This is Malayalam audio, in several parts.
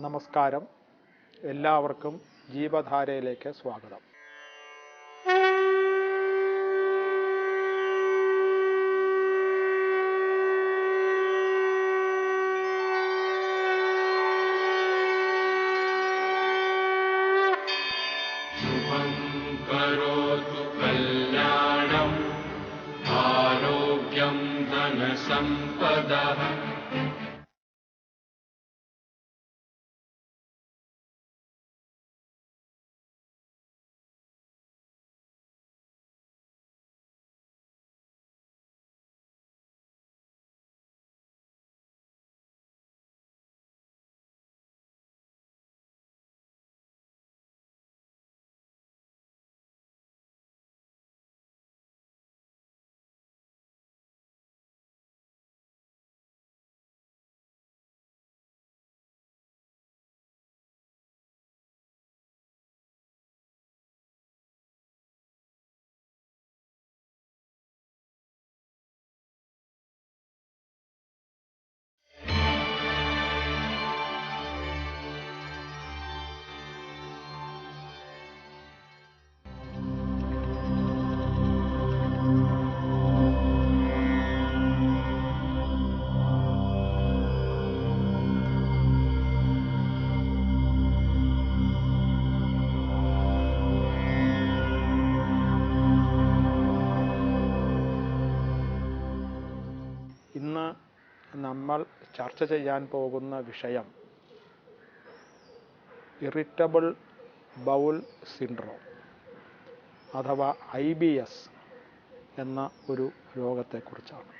നമസ്കാരം. എല്ലാവർക്കും ജീവധാരയിലേക്ക് സ്വാഗതം. करोतु कल्याणम् आरोग्यं धनसम्पदः। ഇന്ന് നമ്മൾ ചർച്ച ചെയ്യാൻ പോകുന്ന വിഷയം ഇറിറ്റബിൾ ബൗൾ സിൻഡ്രോം അഥവാ IBS എന്ന ഒരു രോഗത്തെക്കുറിച്ചാണ്.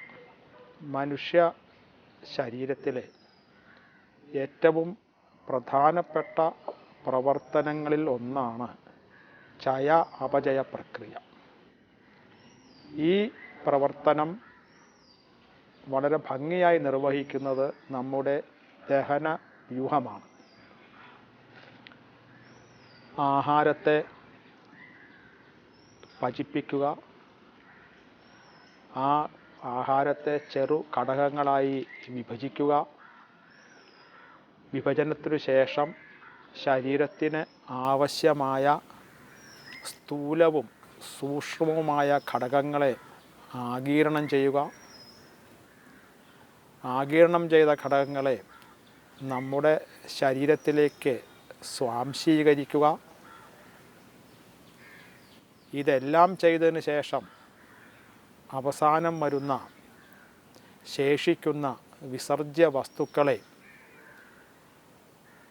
മനുഷ്യ ശരീരത്തിലെ ഏറ്റവും പ്രധാനപ്പെട്ട പ്രവർത്തനങ്ങളിൽ ഒന്നാണ് ചയ അപചയ പ്രക്രിയ. ഈ പ്രവർത്തനം വളരെ ഭംഗിയായി നിർവഹിക്കുന്നത് നമ്മുടെ ദഹന വ്യൂഹമാണ്. ആഹാരത്തെ പചിപ്പിക്കുക, ആ ആഹാരത്തെ ചെറു ഘടകങ്ങളായി വിഭജിക്കുക, വിഭജനത്തിനു ശേഷം ശരീരത്തിന് ആവശ്യമായ സ്ഥൂലവും സൂക്ഷ്മവുമായ ഘടകങ്ങളെ ആഗിരണം ചെയ്യുക, ആഗിരണം ചെയ്ത ഘടകങ്ങളെ നമ്മുടെ ശരീരത്തിലേക്ക് സ്വാംശീകരിക്കുക. ഇതെല്ലാം ചെയ്തതിന് ശേഷം അവസാനം വരുന്ന ശേഷിക്കുന്ന വിസർജ്യ വസ്തുക്കളെ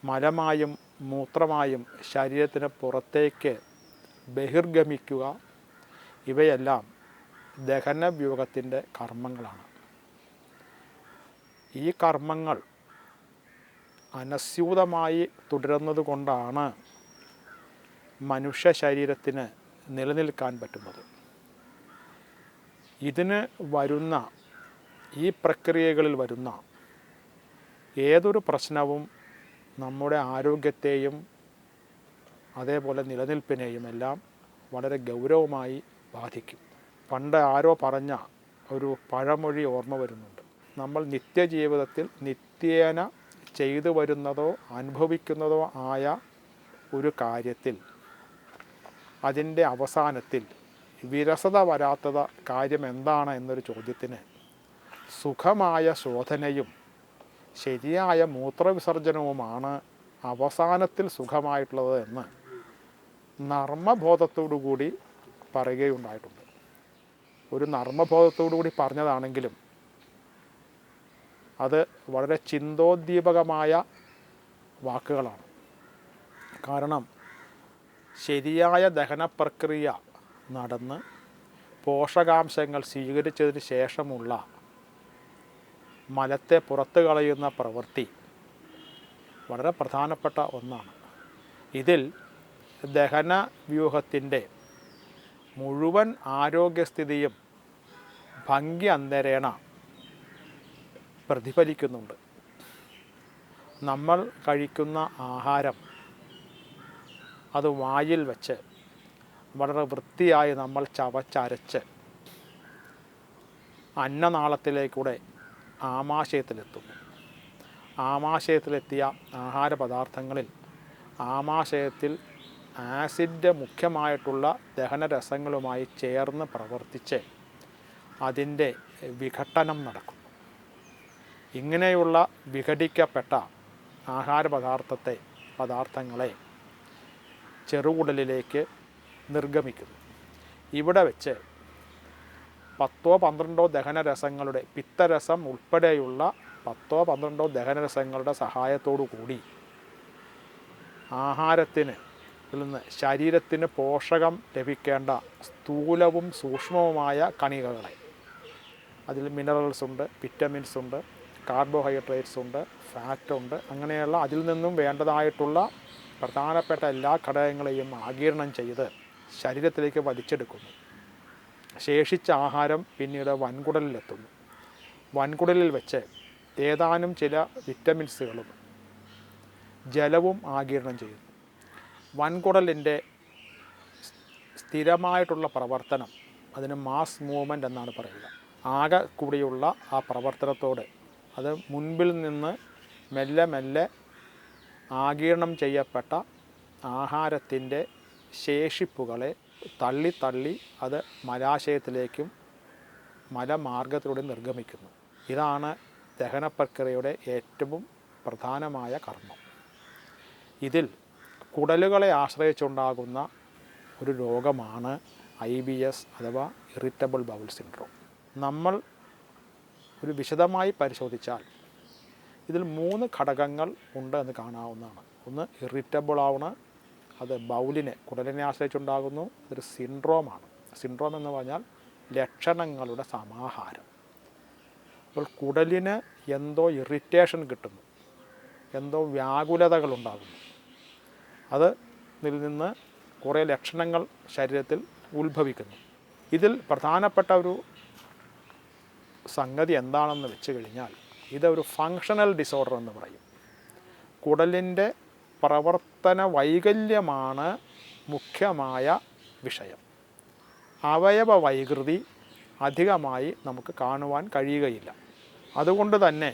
മലമായും മൂത്രമായും ശരീരത്തിന് പുറത്തേക്ക് ബഹിർഗമിക്കുക. ഇവയെല്ലാം ദഹനവ്യൂഹത്തിൻ്റെ കർമ്മങ്ങളാണ്. ഈ കർമ്മങ്ങൾ അനസ്യൂതമായി തുടരുന്നത് കൊണ്ടാണ് മനുഷ്യ ശരീരത്തിന് നിലനിൽക്കാൻ പറ്റുന്നത്. ഇതിന് വരുന്ന ഈ പ്രക്രിയകളിൽ വരുന്ന ഏതൊരു പ്രശ്നവും നമ്മുടെ ആരോഗ്യത്തെയും അതേപോലെ നിലനിൽപ്പിനെയും എല്ലാം വളരെ ഗൗരവമായി ബാധിക്കും. പണ്ട് ആരോ പറഞ്ഞ ഒരു പഴമൊഴി ഓർമ്മ വരുന്നുണ്ട്. നമ്മൾ നിത്യജീവിതത്തിൽ നിത്യേന ചെയ്തു വരുന്നതോ അനുഭവിക്കുന്നതോ ആയ ഒരു കാര്യത്തിൽ അതിൻ്റെ അവസാനത്തിൽ വിരസത വരാത്തത കാര്യം എന്താണ് എന്നൊരു ചോദ്യത്തിന് സുഖമായ ശോധനയും ശരിയായ മൂത്രവിസർജനവുമാണ് അവസാനത്തിൽ സുഖമായിട്ടുള്ളത് എന്ന് നർമ്മബോധത്തോടു കൂടി പറയുകയുണ്ടായിട്ടുണ്ട്. ഒരു നർമ്മബോധത്തോടു കൂടി പറഞ്ഞതാണെങ്കിലും അത് വളരെ ചിന്തോദ്ദീപകമായ വാക്കുകളാണ്. കാരണം ശരിയായ ദഹനപ്രക്രിയ നടന്ന് പോഷകാംശങ്ങൾ സ്വീകരിച്ചതിന് ശേഷമുള്ള മലത്തെ പുറത്തു കളയുന്ന പ്രവൃത്തി വളരെ പ്രധാനപ്പെട്ട ഒന്നാണ്. ഇതിൽ ദഹനവ്യൂഹത്തിൻ്റെ മുഴുവൻ ആരോഗ്യസ്ഥിതിയും ഭംഗി അന്തരേണ പ്രതിഫലിക്കുന്നുണ്ട്. നമ്മൾ കഴിക്കുന്ന ആഹാരം അത് വായിൽ വെച്ച് വളരെ വൃത്തിയായി നമ്മൾ ചവച്ചരച്ച് അന്നനാളത്തിലേക്കൂടെ ആമാശയത്തിലെത്തുന്നു. ആമാശയത്തിലെത്തിയ ആഹാര പദാർത്ഥങ്ങളിൽ ആമാശയത്തിൽ ആസിഡ് മുഖ്യമായിട്ടുള്ള ദഹനരസങ്ങളുമായി ചേർന്ന് പ്രവർത്തിച്ച് അതിൻ്റെ വിഘട്ടനം നടക്കും. ഇങ്ങനെയുള്ള വിഘടിക്കപ്പെട്ട ആഹാര പദാർത്ഥങ്ങളെ ചെറുകുടലിലേക്ക് നിർഗമിക്കുന്നു. ഇവിടെ വെച്ച് 10-12 ദഹനരസങ്ങളുടെ പിത്തരസം ഉൾപ്പെടെയുള്ള 10-12 ദഹനരസങ്ങളുടെ സഹായത്തോടു കൂടി ആഹാരത്തിന് നിന്ന് ശരീരത്തിന് പോഷകം ലഭിക്കേണ്ട സ്ഥൂലവും സൂക്ഷ്മവുമായ കണികകളെ, അതിൽ മിനറൽസ് ഉണ്ട്, വിറ്റമിൻസ് ഉണ്ട്, കാർബോഹൈഡ്രേറ്റ്സ് ഉണ്ട്, ഫാറ്റ് ഉണ്ട്, അങ്ങനെയുള്ള അതിൽ നിന്നും വേണ്ടതായിട്ടുള്ള പ്രധാനപ്പെട്ട എല്ലാ ഘടകങ്ങളെയും ആഗിരണം ചെയ്ത് ശരീരത്തിലേക്ക് വലിച്ചെടുക്കുന്നു. ശേഷിച്ച ആഹാരം പിന്നീട് വൻകുടലിലെത്തുന്നു. വൻകുടലിൽ വെച്ച് ഏതാനും ചില വിറ്റമിൻസുകളും ജലവും ആഗിരണം ചെയ്യുന്നു. വൻകുടലിൻ്റെ സ്ഥിരമായിട്ടുള്ള പ്രവർത്തനം, അതിന് മാസ് മൂവ്മെൻ്റ് എന്നാണ് പറയുക. ആകെ കൂടിയുള്ള ആ പ്രവർത്തനത്തോട് അത് മുൻപിൽ നിന്ന് മെല്ലെ മെല്ലെ ആഗിരണം ചെയ്യപ്പെട്ട ആഹാരത്തിൻ്റെ ശേഷിപ്പുകളെ തള്ളി അത് മലാശയത്തിലേക്കും മലമാർഗത്തിലൂടെ നിർഗമിക്കുന്നു. ഇതാണ് ദഹന പ്രക്രിയയുടെ ഏറ്റവും പ്രധാനമായ കർമ്മം. ഇതിൽ കുടലുകളെ ആശ്രയിച്ചുണ്ടാകുന്ന ഒരു രോഗമാണ് IBS അഥവാ ഇറിറ്റബിൾ ബൗൾ സിൻഡ്രോം. നമ്മൾ ഒരു വിശദമായി പരിശോധിച്ചാൽ ഇതിൽ 3 ഘടകങ്ങൾ ഉണ്ട് എന്ന് കാണാവുന്നതാണ്. ഒന്ന് ഇറിറ്റബിൾ ആണ്, അത് കുടലിനെ ആശ്രയിച്ചുണ്ടാകുന്നു. അതൊരു സിൻഡ്രോമാണ്. സിൻഡ്രോം എന്ന് പറഞ്ഞാൽ ലക്ഷണങ്ങളുടെ സമാഹാരം. അപ്പോൾ കുടലിന് എന്തോ ഇറിറ്റേഷൻ കിട്ടുന്നു, എന്തോ വ്യാകുലതകളുണ്ടാകുന്നു. അതിൽ നിന്ന് കുറേ ലക്ഷണങ്ങൾ ശരീരത്തിൽ ഉത്ഭവിക്കുന്നു. ഇതിൽ പ്രധാനപ്പെട്ട ഒരു സംഗതി എന്താണെന്ന് വെച്ച് കഴിഞ്ഞാൽ ഇതൊരു ഫങ്ഷണൽ ഡിസോർഡർ എന്ന് പറയും. കുടലിൻ്റെ പ്രവർത്തന വൈകല്യമാണ് മുഖ്യമായ വിഷയം. അവയവ വൈകൃതി അധികമായി നമുക്ക് കാണുവാൻ കഴിയുകയില്ല. അതുകൊണ്ട് തന്നെ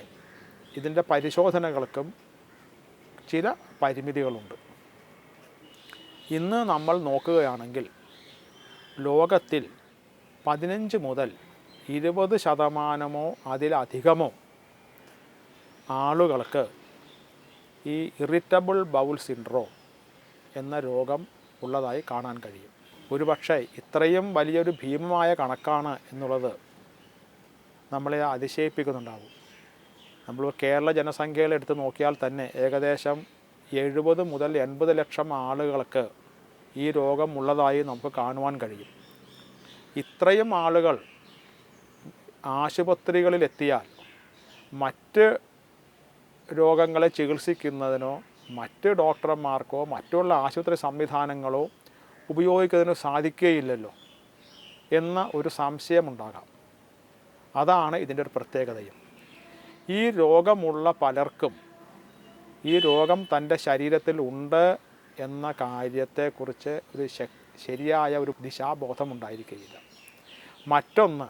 ഇതിൻ്റെ പരിശോധനകൾക്കും ചില പരിമിതികളുണ്ട്. ഇന്ന് നമ്മൾ നോക്കുകയാണെങ്കിൽ ലോകത്തിൽ 15 മുതൽ 20% അതിലധികമോ ആളുകൾക്ക് ഈ ഇറിറ്റബിൾ ബൗൾ സിൻഡ്രോം എന്ന രോഗം ഉള്ളതായി കാണാൻ കഴിയും. ഒരുപക്ഷെ ഇത്രയും വലിയൊരു ഭീമമായ കണക്കാണ് എന്നുള്ളത് നമ്മളെ അതിശയിപ്പിക്കുന്നുണ്ടാവും. നമ്മൾ കേരള ജനസംഖ്യയിൽ എടുത്ത് നോക്കിയാൽ തന്നെ ഏകദേശം 70 മുതൽ 80 ലക്ഷം ആളുകൾക്ക് ഈ രോഗം ഉള്ളതായി നമുക്ക് കാണുവാൻ കഴിയും. ഇത്രയും ആളുകൾ ആശുപത്രികളിലെത്തിയാൽ മറ്റ് രോഗങ്ങളെ ചികിത്സിക്കുന്നതിനോ മറ്റ് ഡോക്ടർമാർക്കോ മറ്റുള്ള ആശുപത്രി സംവിധാനങ്ങളോ ഉപയോഗിക്കുന്നതിനോ സാധിക്കുകയില്ലല്ലോ എന്ന ഒരു സംശയമുണ്ടാകാം. അതാണ് ഇതിൻ്റെ ഒരു പ്രത്യേകതയും. ഈ രോഗമുള്ള പലർക്കും ഈ രോഗം തൻ്റെ ശരീരത്തിൽ ഉണ്ട് എന്ന കാര്യത്തെക്കുറിച്ച് ഒരു ശരിയായ ഒരു ദിശാബോധമുണ്ടായിരിക്കുകയില്ല. മറ്റൊന്ന്,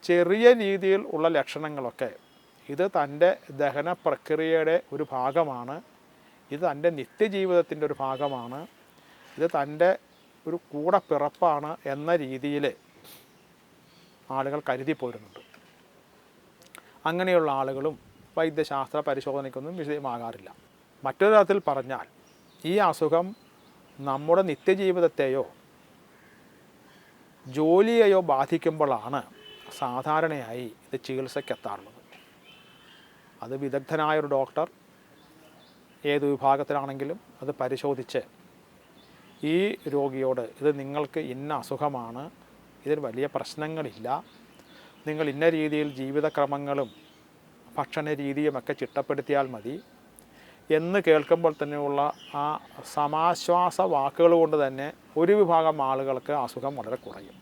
ചെറിയ രീതിയിൽ ഉള്ള ലക്ഷണങ്ങളൊക്കെ ഇത് തൻ്റെ ദഹന പ്രക്രിയയുടെ ഒരു ഭാഗമാണ്, ഇത് തൻ്റെ നിത്യജീവിതത്തിൻ്റെ ഒരു ഭാഗമാണ്, ഇത് തൻ്റെ ഒരു കൂടപ്പിറപ്പാണ് എന്ന രീതിയിൽ ആളുകൾ കരുതി പോരുന്നുണ്ട്. അങ്ങനെയുള്ള ആളുകളും വൈദ്യശാസ്ത്ര പരിശോധനയ്ക്കൊന്നും വിധേയമാകാറില്ല. മറ്റൊരു തരത്തിൽ പറഞ്ഞാൽ ഈ അസുഖം നമ്മുടെ നിത്യജീവിതത്തെയോ ജോലിയെയോ ബാധിക്കുമ്പോഴാണ് സാധാരണയായി ഇത് ചികിത്സയ്ക്കെത്താറുള്ളത്. അത് വിദഗ്ധനായൊരു ഡോക്ടർ ഏത് വിഭാഗത്തിലാണെങ്കിലും അത് പരിശോധിച്ച് ഈ രോഗിയോട് ഇത് നിങ്ങൾക്ക് ഇന്ന അസുഖമാണ്, ഇതിൽ വലിയ പ്രശ്നങ്ങളില്ല, നിങ്ങൾ ഇന്ന രീതിയിൽ ജീവിതക്രമങ്ങളും ഭക്ഷണ രീതിയുമൊക്കെ ചിട്ടപ്പെടുത്തിയാൽ മതി എന്ന് കേൾക്കുമ്പോൾ തന്നെയുള്ള ആ സമാശ്വാസ വാക്കുകൾ കൊണ്ട് തന്നെ ഒരു വിഭാഗം ആളുകൾക്ക് അസുഖം വളരെ കുറയും.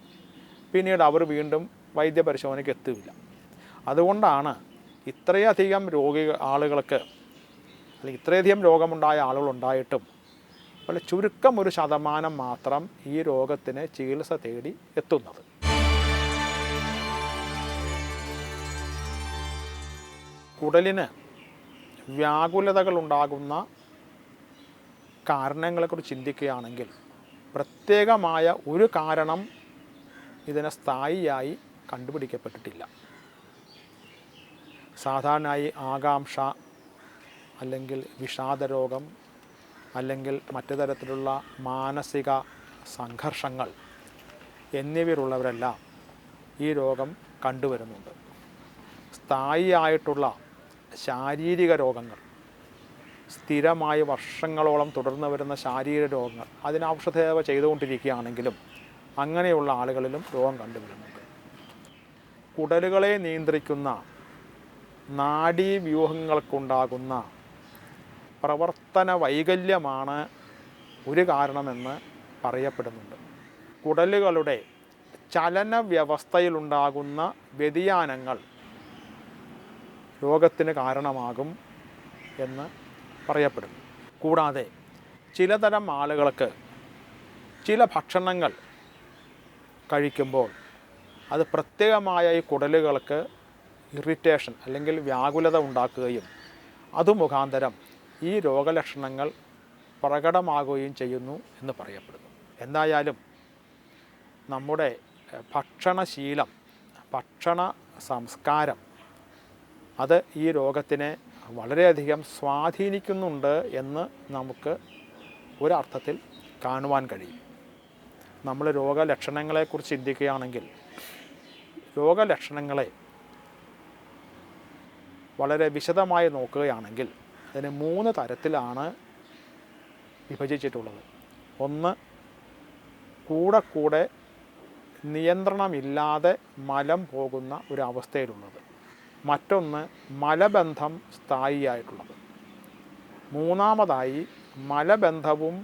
പിന്നീട് അവർ വീണ്ടും വൈദ്യപരിശോധനയ്ക്ക് എത്തില്ല. അതുകൊണ്ടാണ് ഇത്രയധികം ആളുകൾക്ക് അല്ലെങ്കിൽ ഇത്രയധികം രോഗമുണ്ടായ ആളുകളുണ്ടായിട്ടും വളരെ ചുരുക്കം ഒരു ശതമാനം മാത്രം ഈ രോഗത്തിന് ചികിത്സ തേടി എത്തുന്നത്. കുടലിന് വ്യാകുലതകൾ ഉണ്ടാകുന്ന കാരണങ്ങളെക്കുറിച്ച് ചിന്തിക്കുകയാണെങ്കിൽ പ്രത്യേകമായ ഒരു കാരണം ഇതിനെ സ്ഥായിയായി കണ്ടുപിടിക്കപ്പെട്ടിട്ടില്ല. സാധാരണയായി ആകാംക്ഷ, അല്ലെങ്കിൽ വിഷാദരോഗം, അല്ലെങ്കിൽ മറ്റു തരത്തിലുള്ള മാനസിക സംഘർഷങ്ങൾ എന്നിവയിലുള്ളവരെല്ലാം ഈ രോഗം കണ്ടുവരുന്നുണ്ട്. സ്ഥായിയായിട്ടുള്ള ശാരീരിക രോഗങ്ങൾ, സ്ഥിരമായി വർഷങ്ങളോളം തുടർന്ന് വരുന്ന ശാരീരിക രോഗങ്ങൾ, അതിന് ഔഷധസേവ ചെയ്തുകൊണ്ടിരിക്കുകയാണെങ്കിലും അങ്ങനെയുള്ള ആളുകളിലും രോഗം കണ്ടുവരുന്നുണ്ട്. കുടലുകളെ നിയന്ത്രിക്കുന്ന നാഡീവ്യൂഹങ്ങൾക്കുണ്ടാകുന്ന പ്രവർത്തന വൈകല്യമാണ് ഒരു കാരണമെന്ന് പറയപ്പെടുന്നുണ്ട്. കുടലുകളുടെ ചലന വ്യവസ്ഥയിലുണ്ടാകുന്ന വ്യതിയാനങ്ങൾ രോഗത്തിന് കാരണമാകും എന്ന് പറയപ്പെടുന്നു. കൂടാതെ ചിലതരം ആളുകൾക്ക് ചില ഭക്ഷണങ്ങൾ കഴിക്കുമ്പോൾ അത് പ്രത്യേകമായ ഈ കുടലുകൾക്ക് ഇറിറ്റേഷൻ അല്ലെങ്കിൽ വ്യാകുലത ഉണ്ടാക്കുകയും അതുമുഖാന്തരം ഈ രോഗലക്ഷണങ്ങൾ പ്രകടമാകുകയും ചെയ്യുന്നു എന്ന് പറയപ്പെടുന്നു. എന്തായാലും നമ്മുടെ ഭക്ഷണശീലം, ഭക്ഷണ സംസ്കാരം അത് ഈ രോഗത്തിനെ വളരെയധികം സ്വാധീനിക്കുന്നുണ്ട് എന്ന് നമുക്ക് ഒരർത്ഥത്തിൽ കാണുവാൻ കഴിയും. നമ്മൾ രോഗലക്ഷണങ്ങളെക്കുറിച്ച് ചിന്തിക്കുകയാണെങ്കിൽ രോഗലക്ഷണങ്ങളെ വളരെ വിശദമായി നോക്കുകയാണെങ്കിൽ അതിന് 3 തരത്തിലാണ് വിഭജിച്ചിട്ടുള്ളത്. ഒന്ന്, കൂടെ നിയന്ത്രണമില്ലാതെ മലം പോകുന്ന ഒരു അവസ്ഥയിലുള്ളത്. മറ്റൊന്ന്, മലബന്ധം സ്ഥായിയായിട്ടുള്ളത്. മൂന്നാമതായി, മലബന്ധവും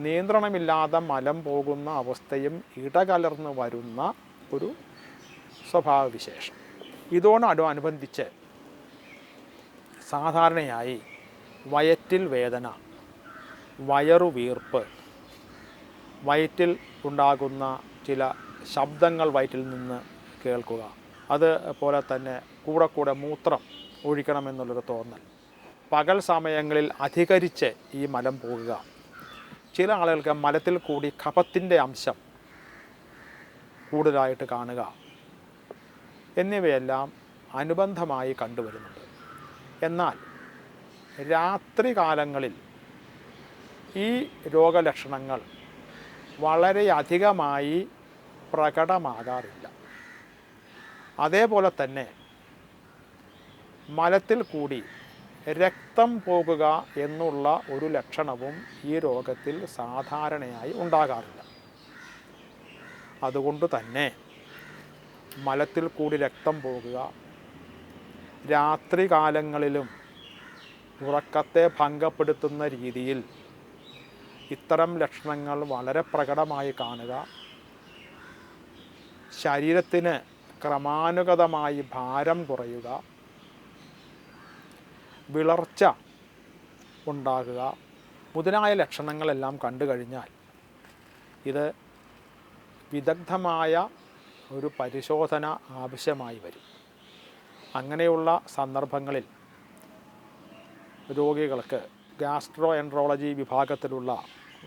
നിയന്ത്രണമില്ലാതെ മലം പോകുന്ന അവസ്ഥയും ഇടകലർന്ന് വരുന്ന ഒരു സ്വഭാവവിശേഷം. ഇതോടനുബന്ധിച്ച് സാധാരണയായി വയറ്റിൽ വേദന, വയറുവീർപ്പ്, വയറ്റിൽ ഉണ്ടാകുന്ന ചില ശബ്ദങ്ങൾ വയറ്റിൽ നിന്ന് കേൾക്കുക, അതുപോലെ തന്നെ കൂടെ മൂത്രം ഒഴിക്കണമെന്നുള്ളൊരു തോന്നൽ, പകൽ സമയങ്ങളിൽ അധികരിച്ച് ഈ മലം പോകുക, ചില ആളുകൾക്ക് മലത്തിൽ കൂടി കഫത്തിൻ്റെ അംശം കൂടുതലായിട്ട് കാണുക എന്നിവയെല്ലാം അനുബന്ധമായി കണ്ടുവരുന്നുണ്ട്. എന്നാൽ രാത്രി കാലങ്ങളിൽ ഈ രോഗലക്ഷണങ്ങൾ വളരെയധികമായി പ്രകടമാകാറില്ല. അതേപോലെ തന്നെ മലത്തിൽ കൂടി രക്തം പോകുക എന്നുള്ള ഒരു ലക്ഷണവും ഈ രോഗത്തിൽ സാധാരണയായി ഉണ്ടാകാറില്ല. അതുകൊണ്ട് തന്നെ മലത്തിൽ കൂടി രക്തം പോകുക, രാത്രി കാലങ്ങളിലും ഉറക്കത്തെ ഭംഗപ്പെടുത്തുന്ന രീതിയിൽ ഇത്തരം ലക്ഷണങ്ങൾ വളരെ പ്രകടമായി കാണുക, ശരീരത്തിന് ക്രമാനുഗതമായി ഭാരം കുറയുക, വിളർച്ച ഉണ്ടാകുക മുതലായ ലക്ഷണങ്ങളെല്ലാം കണ്ടു കഴിഞ്ഞാൽ ഇത് വിദഗ്ധമായ ഒരു പരിശോധന ആവശ്യമായി വരും. അങ്ങനെയുള്ള സന്ദർഭങ്ങളിൽ രോഗികൾക്ക് ഗാസ്ട്രോ എൻട്രോളജി വിഭാഗത്തിലുള്ള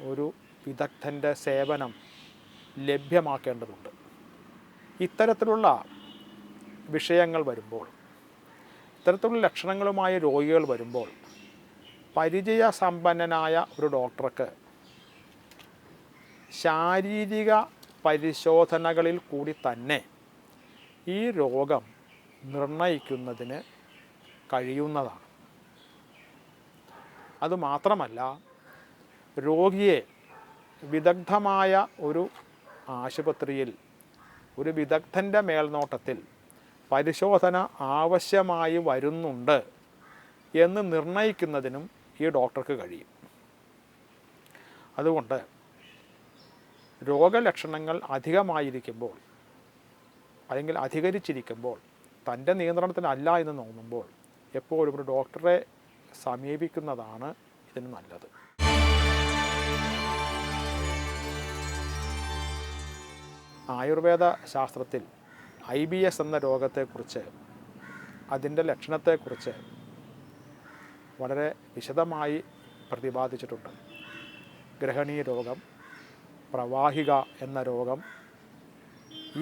ഒരു വിദഗ്ധൻ്റെ സേവനം ലഭ്യമാക്കേണ്ടതുണ്ട്. ഇത്തരത്തിലുള്ള വിഷയങ്ങൾ വരുമ്പോൾ, ഇത്തരത്തിലുള്ള ലക്ഷണങ്ങളുമായി രോഗികൾ വരുമ്പോൾ പരിചയസമ്പന്നനായ ഒരു ഡോക്ടർക്ക് ശാരീരിക പരിശോധനകളിൽ കൂടി തന്നെ ഈ രോഗം നിർണയിക്കുന്നതിന് കഴിയുന്നതാണ്. അതുമാത്രമല്ല, രോഗിയെ വിദഗ്ധമായ ഒരു ആശുപത്രിയിൽ ഒരു വിദഗ്ധൻ്റെ മേൽനോട്ടത്തിൽ പരിശോധന ആവശ്യമായി വരുന്നുണ്ട് എന്ന് നിർണയിക്കുന്നതിനും ഈ ഡോക്ടർക്ക് കഴിയും. അതുകൊണ്ട് രോഗലക്ഷണങ്ങൾ അധികമായിരിക്കുമ്പോൾ അല്ലെങ്കിൽ അധികരിച്ചിരിക്കുമ്പോൾ, തൻ്റെ നിയന്ത്രണത്തിനല്ല എന്ന് തോന്നുമ്പോൾ എപ്പോഴും ഒരു ഡോക്ടറെ സമീപിക്കുന്നതാണ് ഇതിന് നല്ലത്. ആയുർവേദ ശാസ്ത്രത്തിൽ IBS എന്ന രോഗത്തെക്കുറിച്ച്, അതിൻ്റെ ലക്ഷണത്തെക്കുറിച്ച് വളരെ വിശദമായി പ്രതിപാദിച്ചിട്ടുണ്ട്. ഗ്രഹണീ രോഗം, പ്രവാഹിക എന്ന രോഗം,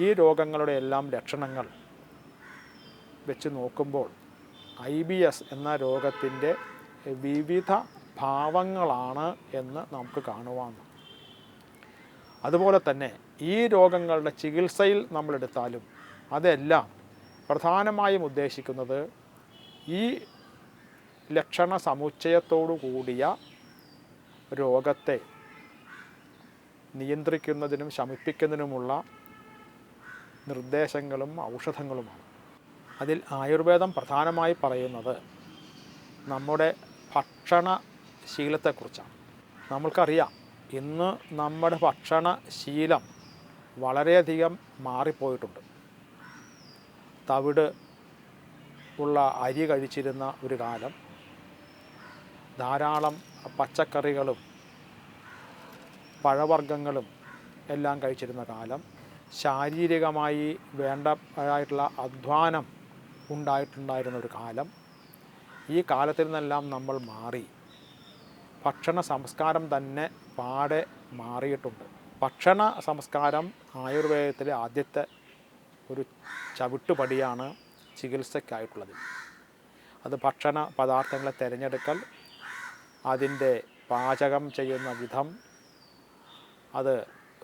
ഈ രോഗങ്ങളുടെ എല്ലാം ലക്ഷണങ്ങൾ വെച്ച് നോക്കുമ്പോൾ IBS എന്ന രോഗത്തിൻ്റെ വിവിധ ഭാവങ്ങളാണ് എന്ന് നമുക്ക് കാണുവാണ്. അതുപോലെ തന്നെ ഈ രോഗങ്ങളുടെ ചികിത്സയിൽ നമ്മളെടുത്താലും അതെല്ലാം പ്രധാനമായും ഉദ്ദേശിക്കുന്നത് ഈ ലക്ഷണ സമുച്ചയത്തോടു കൂടിയ രോഗത്തെ നിയന്ത്രിക്കുന്നതിനും ശമിപ്പിക്കുന്നതിനുമുള്ള നിർദ്ദേശങ്ങളും ഔഷധങ്ങളുമാണ്. അതിൽ ആയുർവേദം പ്രധാനമായി പറയുന്നത് നമ്മുടെ ഭക്ഷണശീലത്തെക്കുറിച്ചാണ്. നമ്മൾക്കറിയാം, ഇന്ന് നമ്മുടെ ഭക്ഷണശീലം വളരെയധികം മാറിപ്പോയിട്ടുണ്ട്. തവിട് ഉള്ള അരി കഴിച്ചിരുന്ന ഒരു കാലം, ധാരാളം പച്ചക്കറികളും പഴവർഗ്ഗങ്ങളും എല്ലാം കഴിച്ചിരുന്ന കാലം, ശാരീരികമായി വേണ്ടതായിട്ടുള്ള അധ്വാനം ഉണ്ടായിട്ടുണ്ടായിരുന്ന ഒരു കാലം, ഈ കാലത്തിൽ നിന്നെല്ലാം നമ്മൾ മാറി ഭക്ഷണ സംസ്കാരം തന്നെ പാടെ മാറിയിട്ടുണ്ട്. ഭക്ഷണ സംസ്കാരം ആയുർവേദത്തിലെ ആദ്യത്തെ ഒരു ചവിട്ടുപടിയാണ് ചികിത്സയ്ക്കായിട്ടുള്ളത്. അത് ഭക്ഷണ പദാർത്ഥങ്ങളെ തിരഞ്ഞെടുക്കൽ, അതിൻ്റെ പാചകം ചെയ്യുന്ന വിധം, അത്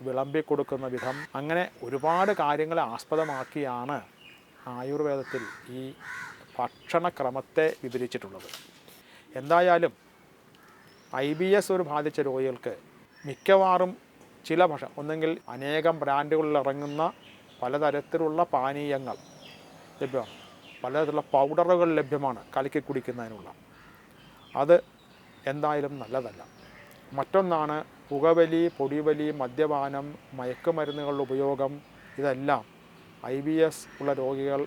വിളമ്പിക്കൊടുക്കുന്ന വിധം, അങ്ങനെ ഒരുപാട് കാര്യങ്ങളെ ആസ്പദമാക്കിയാണ് ആയുർവേദത്തിൽ ഈ ഭക്ഷണക്രമത്തെ വിവരിച്ചിട്ടുള്ളത്. എന്തായാലും IBS ഒരു ബാധിച്ച രോഗികൾക്ക് മിക്കവാറും ചില ഒന്നെങ്കിൽ അനേകം ബ്രാൻഡുകളിൽ ഇറങ്ങുന്ന പലതരത്തിലുള്ള പാനീയങ്ങൾ ലഭ്യമാണ്, പലതരത്തിലുള്ള പൗഡറുകൾ ലഭ്യമാണ് കലക്കി കുടിക്കുന്നതിനുള്ള. അത് എന്തായാലും നല്ലതല്ല. മറ്റൊന്നാണ് പുകവലി, പൊടിവലി, മദ്യപാനം, മയക്കുമരുന്നുകളുടെ ഉപയോഗം. ഇതെല്ലാം IBS ഉള്ള രോഗികൾ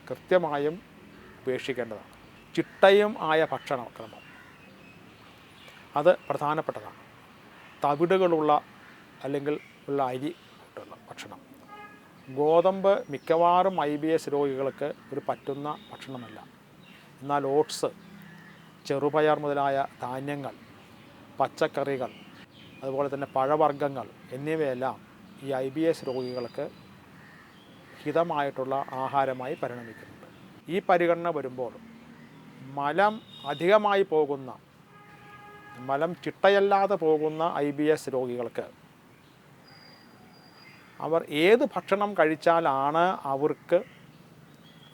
കൃത്യമായും ഉപേക്ഷിക്കേണ്ടതാണ്. ചിട്ടയും ആയ ഭക്ഷണക്രമം അത് പ്രധാനപ്പെട്ടതാണ്. തവിടുകളുള്ള അല്ലെങ്കിൽ ഉള്ള അരി കൊണ്ടുള്ള ഭക്ഷണം, ഗോതമ്പ് മിക്കവാറും IBS രോഗികൾക്ക് ഒരു പറ്റുന്ന ഭക്ഷണമല്ല. എന്നാൽ ഓട്സ്, ചെറുപയർ മുതലായ ധാന്യങ്ങൾ, പച്ചക്കറികൾ, അതുപോലെ തന്നെ പഴവർഗ്ഗങ്ങൾ എന്നിവയെല്ലാം ഈ IBS രോഗികൾക്ക് ഹിതമായിട്ടുള്ള ആഹാരമായി പരിണമിക്കുന്നുണ്ട്. ഈ പരിഗണന വരുമ്പോൾ മലം അധികമായി പോകുന്ന, മലം ചിട്ടയല്ലാതെ പോകുന്ന IBS രോഗികൾക്ക് അവർ ഏത് ഭക്ഷണം കഴിച്ചാലാണ് അവർക്ക്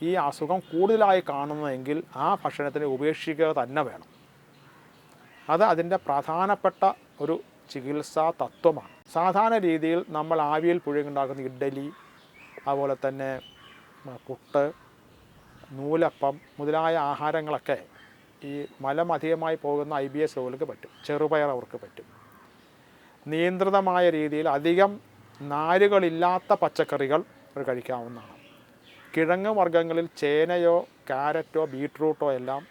ഈ അസുഖം കൂടുതലായി കാണുന്നതെങ്കിൽ ആ ഭക്ഷണത്തിനെ ഉപേക്ഷിക്കുക തന്നെ വേണം. അത് അതിൻ്റെ പ്രധാനപ്പെട്ട ഒരു ചികിത്സാ തത്വമാണ്. സാധാരണ രീതിയിൽ നമ്മൾ ആവിയിൽ പുഴുങ്ങിണ്ടാക്കുന്ന ഇഡ്ഡലി, അതുപോലെ തന്നെ പുട്ട്, നൂലപ്പം മുതലായ ആഹാരങ്ങളൊക്കെ ഈ മലം അധികമായി പോകുന്ന IBS രോഗികൾക്ക് പറ്റും. ചെറുപയർ അവർക്ക് പറ്റും. നിയന്ത്രിതമായ രീതിയിൽ അധികം നാരുകളില്ലാത്ത പച്ചക്കറികൾ അവർ കഴിക്കാവുന്നതാണ്. കിഴങ്ങ് വർഗ്ഗങ്ങളിൽ ചേനയോ കാരറ്റോ ബീട്രൂട്ടോ എല്ലാം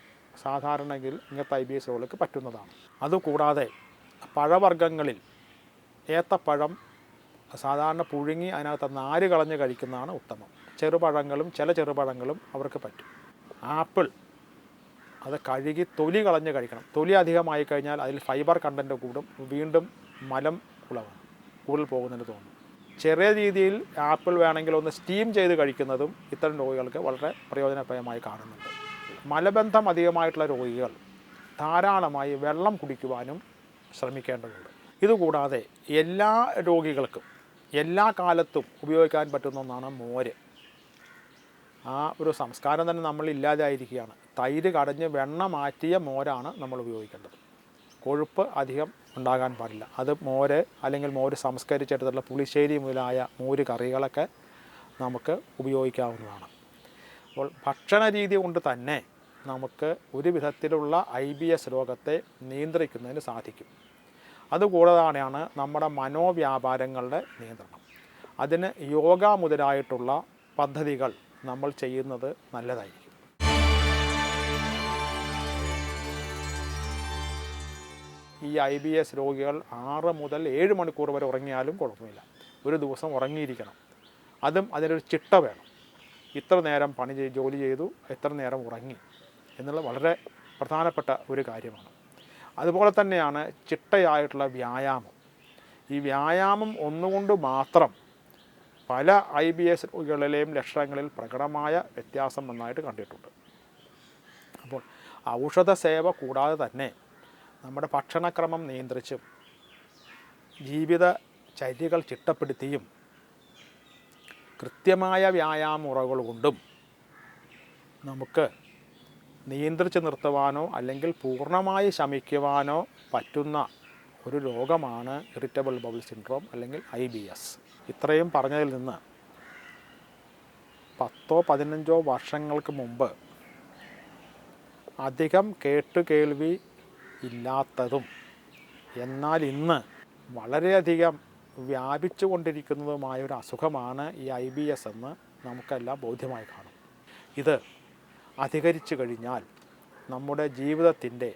സാധാരണയിൽ ഇങ്ങനത്തെ IBS രോഗികൾക്ക് പറ്റുന്നതാണ്. അതുകൂടാതെ പഴവർഗ്ഗങ്ങളിൽ ഏത്തപ്പഴം സാധാരണ പുഴുങ്ങി അതിനകത്ത് നാര് കളഞ്ഞ് കഴിക്കുന്നതാണ് ഉത്തമം. ചെറുപഴങ്ങളും ചില ചെറുപഴങ്ങളും അവർക്ക് പറ്റും. ആപ്പിൾ അത് കഴുകി തൊലി കളഞ്ഞ് കഴിക്കണം. തൊലി അധികമായി കഴിഞ്ഞാൽ അതിൽ ഫൈബർ കണ്ടൻറ്റ് കൂടും, വീണ്ടും മലം കൂടുതൽ പോകുന്നതിന് തോന്നും. ചെറിയ രീതിയിൽ ആപ്പിൾ വേണമെങ്കിൽ ഒന്ന് സ്റ്റീം ചെയ്ത് കഴിക്കുന്നതും ഇത്തരം രോഗികൾക്ക് വളരെ പ്രയോജനപ്രദമായി കാണുന്നുണ്ട്. മലബന്ധം അധികമായിട്ടുള്ള രോഗികൾ ധാരാളമായി വെള്ളം കുടിക്കുവാനും ശ്രമിക്കേണ്ടതുണ്ട്. ഇതുകൂടാതെ എല്ലാ രോഗികൾക്കും എല്ലാ കാലത്തും ഉപയോഗിക്കാൻ പറ്റുന്ന ഒന്നാണ് മോര്. ആ ഒരു സംസ്കാരം തന്നെ നമ്മൾ ഇല്ലാതായിരിക്കുകയാണ്. തൈര് കടഞ്ഞ് വെണ്ണ മാറ്റിയ മോരാണ് നമ്മൾ ഉപയോഗിക്കേണ്ടത്. കൊഴുപ്പ് അധികം ഉണ്ടാകാൻ പാടില്ല. അത് മോര് അല്ലെങ്കിൽ മോര് സംസ്കരിച്ചെടുത്തുള്ള പുളിശ്ശേരി മുതലായ മോര് കറികളൊക്കെ നമുക്ക് ഉപയോഗിക്കാവുന്നതാണ്. അപ്പോൾ ഭക്ഷണ രീതി കൊണ്ട് തന്നെ നമുക്ക് ഒരു വിധത്തിലുള്ള IBS രോഗത്തെ നിയന്ത്രിക്കുന്നതിന് സാധിക്കും. അതുകൂടാതെയാണ് നമ്മുടെ മനോവ്യാപാരങ്ങളുടെ നിയന്ത്രണം. അതിന് യോഗ മുതലായിട്ടുള്ള പദ്ധതികൾ നമ്മൾ ചെയ്യുന്നത് നല്ലതായിരിക്കും. ഈ IBS രോഗികൾ 6 മുതൽ 7 മണിക്കൂർ വരെ ഉറങ്ങിയാലും കുഴപ്പമില്ല. ഒരു ദിവസം ഉറങ്ങിയിരിക്കണം. അതും അതിനൊരു ചിട്ട വേണം. ഇത്ര നേരം ജോലി ചെയ്തു, എത്ര നേരം ഉറങ്ങി എന്നുള്ള വളരെ പ്രധാനപ്പെട്ട ഒരു കാര്യമാണ്. അതുപോലെ തന്നെയാണ് ചിട്ടയായിട്ടുള്ള വ്യായാമം. ഈ വ്യായാമം ഒന്നുകൊണ്ട് മാത്രം പല IBS രോഗികളിലെയും ലക്ഷണങ്ങളിൽ പ്രകടമായ വ്യത്യാസം നന്നായിട്ട് കണ്ടിട്ടുണ്ട്. അപ്പോൾ ഔഷധ സേവ കൂടാതെ തന്നെ നമ്മുടെ ഭക്ഷണക്രമം നിയന്ത്രിച്ചും ജീവിതചര്യകൾ ചിട്ടപ്പെടുത്തിയും കൃത്യമായ വ്യായാമ മുറകൾ കൊണ്ടും നമുക്ക് നിയന്ത്രിച്ച് നിർത്തുവാനോ അല്ലെങ്കിൽ പൂർണ്ണമായി ശമിക്കുവാനോ പറ്റുന്ന ഒരു രോഗമാണ് ഇറിറ്റബിൾ ബൗൾ സിൻഡ്രോം അല്ലെങ്കിൽ IBS. ഇത്രയും പറഞ്ഞതിൽ നിന്ന് 10-15 വർഷങ്ങൾക്ക് മുമ്പ് അധികം കേട്ടുകേൾവി ഇല്ലാത്തതും എന്നാൽ ഇന്ന് വളരെയധികം വ്യാപിച്ചു കൊണ്ടിരിക്കുന്നതുമായ ഒരു അസുഖമാണ് ഈ IBS എന്ന് നമുക്കെല്ലാം ബോധ്യമായി കാണും. ഇത് അധികരിച്ചു കഴിഞ്ഞാൽ നമ്മുടെ ജീവിതത്തിൻ്റെ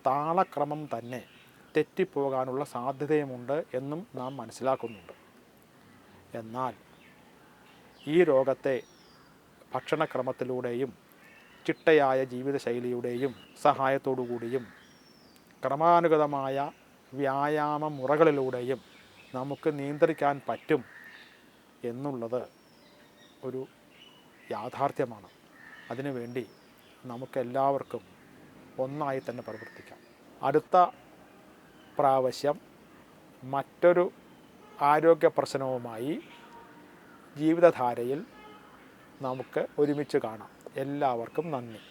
താളക്രമം തന്നെ തെറ്റിപ്പോകാനുള്ള സാധ്യതയുമുണ്ട് എന്നും നാം മനസ്സിലാക്കുന്നുണ്ട്. എന്നാൽ ഈ രോഗത്തെ ഭക്ഷണക്രമത്തിലൂടെയും ചിട്ടയായ ജീവിതശൈലിയുടെയും സഹായത്തോടു കൂടിയും ക്രമാനുഗതമായ വ്യായാമ മുറകളിലൂടെയും നമുക്ക് നിയന്ത്രിക്കാൻ പറ്റും എന്നുള്ളത് ഒരു യാഥാർത്ഥ്യമാണ്. അതിനുവേണ്ടി നമുക്കെല്ലാവർക്കും ഒന്നായി തന്നെ പ്രവർത്തിക്കാം. അടുത്ത പ്രാവശ്യം മറ്റൊരു ആരോഗ്യ പ്രശ്നവുമായി ജീവിതധാരയിൽ നമുക്ക് ഒരുമിച്ച് കാണാം. എല്ലാവർക്കും നന്ദി.